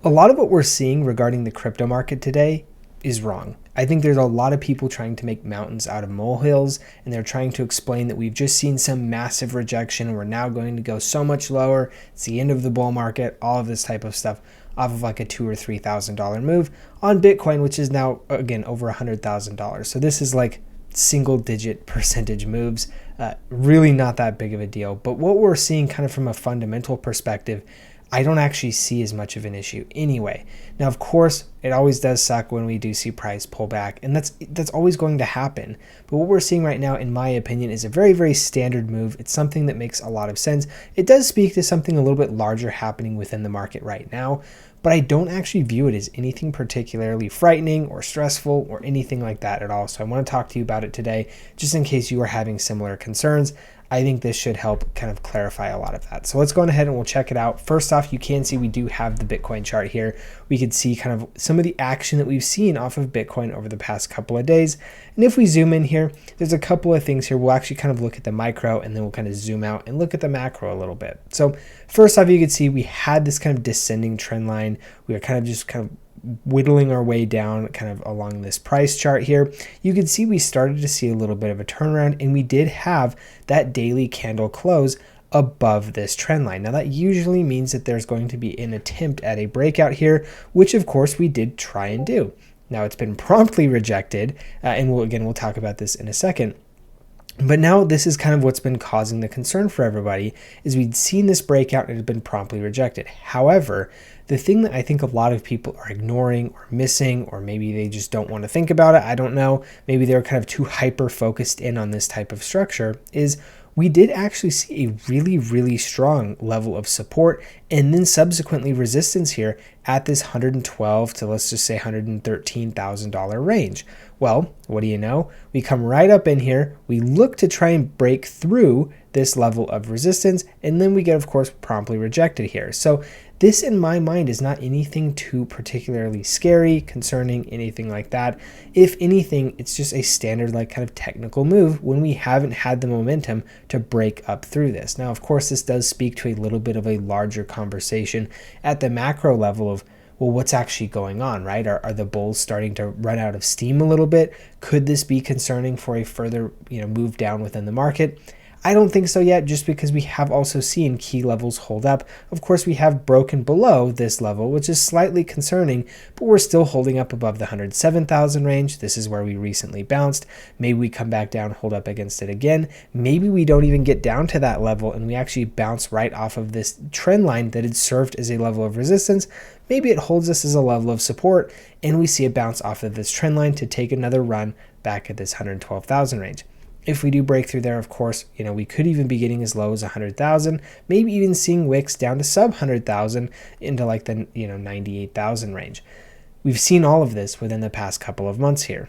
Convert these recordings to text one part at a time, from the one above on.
A lot of what we're seeing regarding the crypto market today is wrong. I think there's a lot of people trying to make mountains out of molehills, and they're trying to explain that we've just seen some massive rejection. We're now going to go so much lower. It's the end of the bull market, all of this type of stuff off of like a $2,000 or $3,000 move on Bitcoin, which is now, again, over $100,000. So this is like single digit percentage moves, really not that big of a deal. But what we're seeing kind of from a fundamental perspective, I don't actually see as much of an issue anyway. Now, of course, it always does suck when we do see price pullback, and that's always going to happen. But what we're seeing right now, in my opinion, is a very, very standard move. It's something that makes a lot of sense. It does speak to something a little bit larger happening within the market right now, but I don't actually view it as anything particularly frightening or stressful or anything like that at all. So I want to talk to you about it today, just in case you are having similar concerns. I think this should help kind of clarify a lot of that. So let's go on ahead and we'll check it out. First off, you can see we do have the Bitcoin chart here. We could see kind of some of the action that we've seen off of Bitcoin over the past couple of days. And if we zoom in here, there's a couple of things here. We'll actually kind of look at the micro, and then we'll kind of zoom out and look at the macro a little bit. So first off, you can see we had this kind of descending trend line. We are kind of just kind of whittling our way down kind of along this price chart here. You can see we started to see a little bit of a turnaround, and we did have that daily candle close above this trend line. Now that usually means that there's going to be an attempt at a breakout here, which of course we did try and do. Now it's been promptly rejected, and we'll talk about this in a second. But now this is kind of what's been causing the concern for everybody, is we'd seen this breakout and it had been promptly rejected. However, the thing that I think a lot of people are ignoring or missing, or maybe they just don't want to think about it, I don't know, maybe they're kind of too hyper focused in on this type of structure, is we did actually see a really, really strong level of support and then subsequently resistance here at this $112,000 to, let's just say, $113,000 range. Well, what do you know? We come right up in here, we look to try and break through this level of resistance, and then we get, of course, promptly rejected here. So this, in my mind, is not anything too particularly scary, concerning, anything like that. If anything, it's just a standard like kind of technical move when we haven't had the momentum to break up through this. Now, of course, this does speak to a little bit of a larger conversation at the macro level of, well, what's actually going on, right? Are the bulls starting to run out of steam a little bit? Could this be concerning for a further, move down within the market? I don't think so yet, just because we have also seen key levels hold up. Of course, we have broken below this level, which is slightly concerning, but we're still holding up above the 107,000 range. This is where we recently bounced. Maybe we come back down, hold up against it again. Maybe we don't even get down to that level and we actually bounce right off of this trend line that had served as a level of resistance. Maybe it holds us as a level of support and we see a bounce off of this trend line to take another run back at this 112,000 range. If we do break through there, of course, we could even be getting as low as 100,000, maybe even seeing Weex down to sub 100,000 into like the 98,000 range. We've seen all of this within the past couple of months here.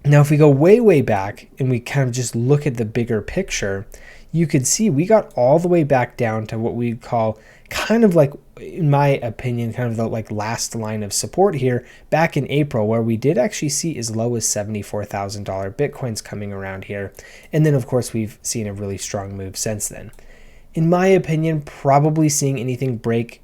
Now, if we go way, way back and we kind of just look at the bigger picture, you could see we got all the way back down to what we call kind of like, in my opinion, kind of the like last line of support here back in April, where we did actually see as low as $74,000 Bitcoins coming around here. And then, of course, we've seen a really strong move since then. In my opinion, probably seeing anything break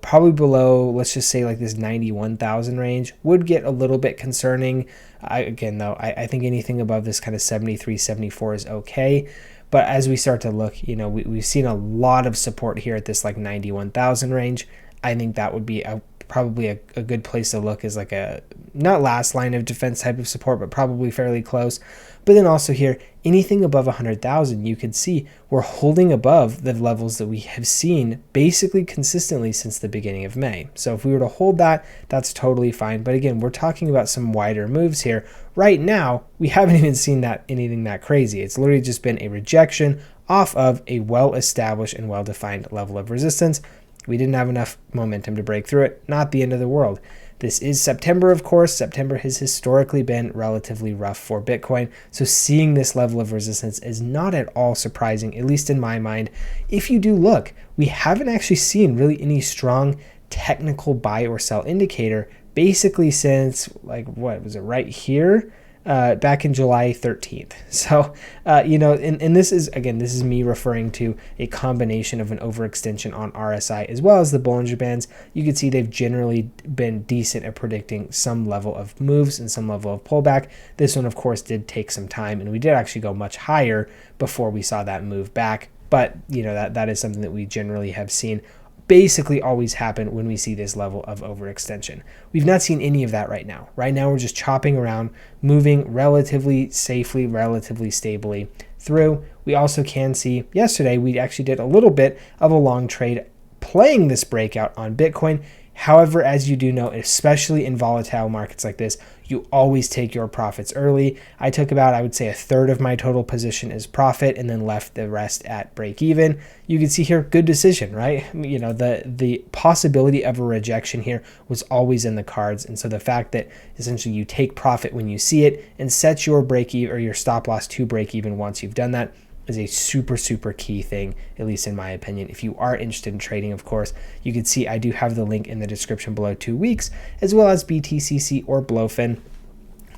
probably below, let's just say like this 91,000 range would get a little bit concerning. I think anything above this kind of 73, 74 is okay. But as we start to look, we've seen a lot of support here at this like 91,000 range. I think that would be probably a good place to look, as like a not last line of defense type of support, but probably fairly close. But then also here, anything above 100,000, you could see we're holding above the levels that we have seen basically consistently since the beginning of May. So if we were to hold that, that's totally fine. But again, we're talking about some wider moves here. Right now, we haven't even seen anything that crazy. It's literally just been a rejection off of a well-established and well-defined level of resistance. We didn't have enough momentum to break through it. Not the end of the world. This is September, of course. September has historically been relatively rough for Bitcoin. So seeing this level of resistance is not at all surprising, at least in my mind. If you do look, we haven't actually seen really any strong technical buy or sell indicator basically since, like, what was it, right here? back in July 13th. So, and this is me referring to a combination of an overextension on RSI as well as the Bollinger Bands. You can see they've generally been decent at predicting some level of moves and some level of pullback. This one, of course, did take some time, and we did actually go much higher before we saw that move back. But, that is something that we generally have seen basically always happen when we see this level of overextension. We've not seen any of that right now. Right now, we're just chopping around, moving relatively safely, relatively stably through. We also can see yesterday, we actually did a little bit of a long trade playing this breakout on Bitcoin. However, as you do know, especially in volatile markets like this, you always take your profits early. I took about, I would say, a third of my total position as profit and then left the rest at break even. You can see here, good decision, right? The possibility of a rejection here was always in the cards. And so the fact that essentially you take profit when you see it and set your break even or your stop loss to break even once you've done that is a super, super key thing, at least in my opinion. If you are interested in trading, of course, you can see I do have the link in the description below to Weex, as well as BTCC or BloFin.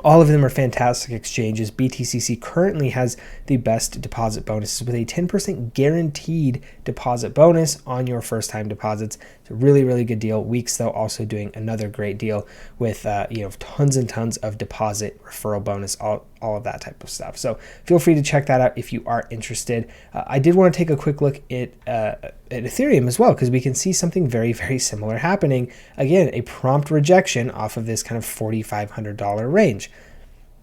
All of them are fantastic exchanges. BTCC currently has the best deposit bonuses with a 10% guaranteed deposit bonus on your first time deposits. It's a really, really good deal. Weex, though, also doing another great deal with tons and tons of deposit referral bonus, all of that type of stuff. So feel free to check that out if you are interested. I did want to take a quick look at Ethereum as well, because we can see something very, very similar happening. Again, a prompt rejection off of this kind of $4,500 range.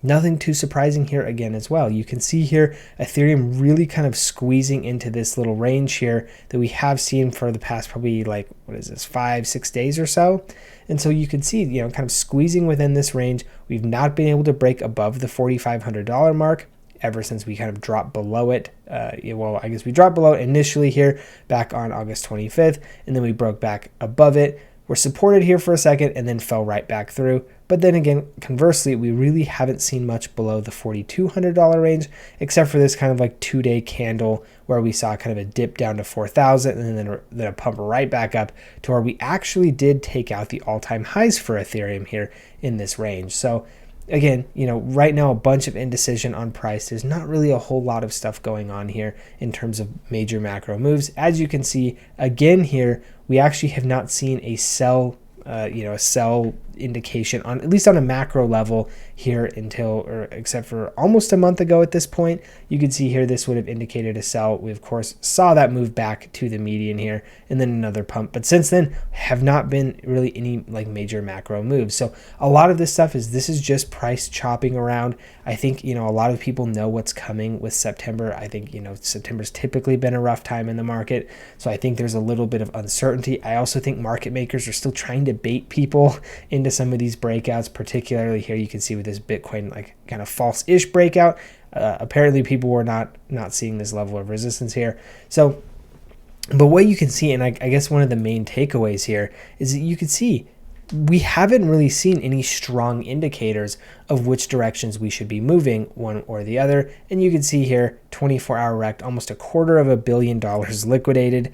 Nothing too surprising here again as well. You can see here Ethereum really kind of squeezing into this little range here that we have seen for the past probably 5-6 days or so. And so you can see, kind of squeezing within this range. We've not been able to break above the $4,500 mark ever since we kind of dropped below it. I guess we dropped below it initially here back on August 25th, and then we broke back above it. We're supported here for a second and then fell right back through. But then again, conversely, we really haven't seen much below the $4,200 range, except for this kind of 2-day candle where we saw kind of a dip down to 4,000 and then a pump right back up to where we actually did take out the all-time highs for Ethereum here in this range. So again, right now a bunch of indecision on price. There's not really a whole lot of stuff going on here in terms of major macro moves. As you can see, again here, we actually have not seen a sell indication on, at least on a macro level here except for almost a month ago at this point. You can see here this would have indicated a sell. We of course saw that move back to the median here and then another pump, but since then have not been really any major macro moves. So a lot of this stuff this is just price chopping around. I think a lot of people know what's coming with September. I think September's typically been a rough time in the market, so I think there's a little bit of uncertainty. I also think market makers are still trying to bait people into some of these breakouts, particularly here you can see with this Bitcoin kind of false-ish breakout. Apparently people were not seeing this level of resistance here. So, but what you can see, and I guess one of the main takeaways here is that you can see we haven't really seen any strong indicators of which directions we should be moving, one or the other. And you can see here 24-hour rect, almost $250 million liquidated.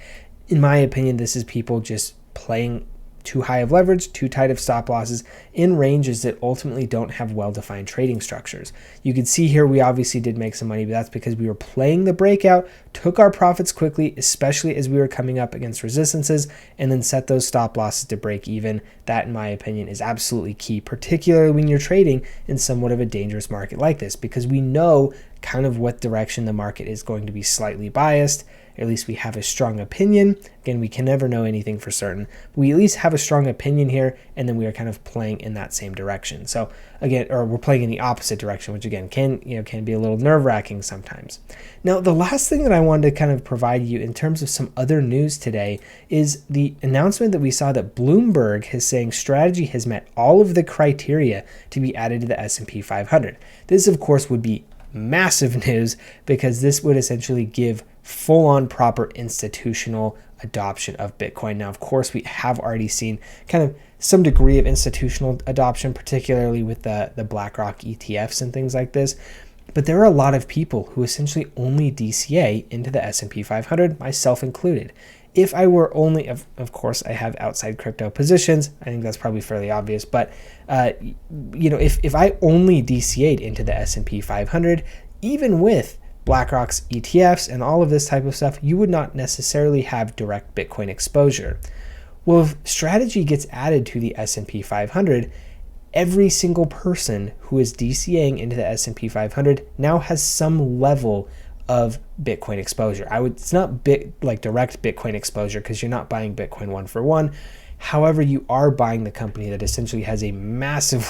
In my opinion, this is people just playing too high of leverage, too tight of stop losses in ranges that ultimately don't have well-defined trading structures. You can see here we obviously did make some money, but that's because we were playing the breakout, took our profits quickly, especially as we were coming up against resistances, and then set those stop losses to break even. That, in my opinion, is absolutely key, particularly when you're trading in somewhat of a dangerous market like this, because we know kind of what direction the market is going to be slightly biased. At least we have a strong opinion. Again, we can never know anything for certain. We at least have a strong opinion here, and then we are kind of playing in that same direction. So again, or we're playing in the opposite direction, which again can be a little nerve-wracking sometimes. Now, the last thing that I wanted to kind of provide you in terms of some other news today is the announcement that we saw that Bloomberg is saying Strategy has met all of the criteria to be added to the S&P 500. This, of course, would be massive news because this would essentially give full-on proper institutional adoption of Bitcoin. Now, of course, we have already seen kind of some degree of institutional adoption, particularly with the BlackRock ETFs and things like this. But there are a lot of people who essentially only DCA into the S&P 500, myself included. if I were only, of course, I have outside crypto positions. I think that's probably fairly obvious. But, if I only DCA'd into the S&P 500, even with BlackRock's ETFs and all of this type of stuff, you would not necessarily have direct Bitcoin exposure. Well, if strategy gets added to the S&P 500, every single person who is DCAing into the S&P 500 now has some level of Bitcoin exposure. It's not direct Bitcoin exposure because you're not buying Bitcoin one for one. However, you are buying the company that essentially has a massive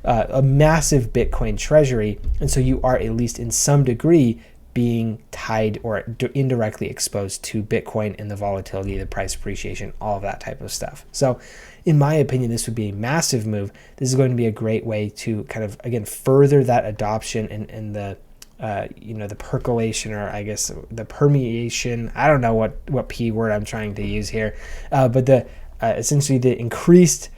Bitcoin treasury, and so you are at least in some degree being tied or indirectly exposed to Bitcoin and the volatility, the price appreciation, all of that type of stuff. So in my opinion, this would be a massive move. This is going to be a great way to kind of, again, further that adoption and the the percolation, or I guess the permeation. I don't know what P word I'm trying to use here, but the essentially the increased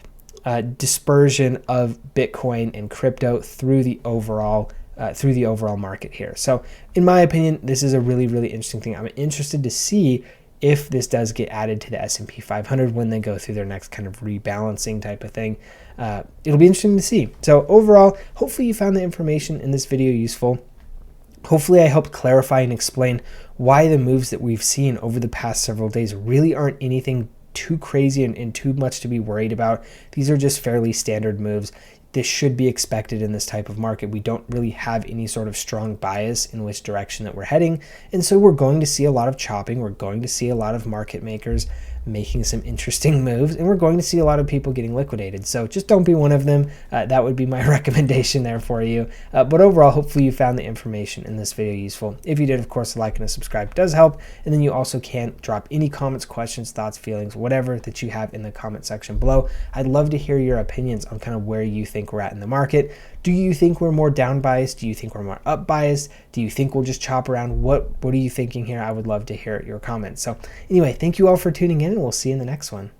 dispersion of Bitcoin and crypto through the overall market here. So in my opinion, this is a really, really interesting thing. I'm interested to see if this does get added to the S&P 500 when they go through their next kind of rebalancing type of thing. It'll be interesting to see. So overall, hopefully you found the information in this video useful. Hopefully I helped clarify and explain why the moves that we've seen over the past several days really aren't anything too crazy and too much to be worried about. These are just fairly standard moves. This should be expected in this type of market. We don't really have any sort of strong bias in which direction that we're heading. And so we're going to see a lot of chopping. We're going to see a lot of market makers making some interesting moves, and we're going to see a lot of people getting liquidated. So just don't be one of them. That would be my recommendation there for you. But overall, hopefully you found the information in this video useful. If you did, of course, a like and a subscribe does help. And then you also can drop any comments, questions, thoughts, feelings, whatever that you have in the comment section below. I'd love to hear your opinions on kind of where you think we're at in the market. Do you think we're more down biased? Do you think we're more up biased? Do you think we'll just chop around? What are you thinking here? I would love to hear your comments. So anyway, thank you all for tuning in, and we'll see you in the next one.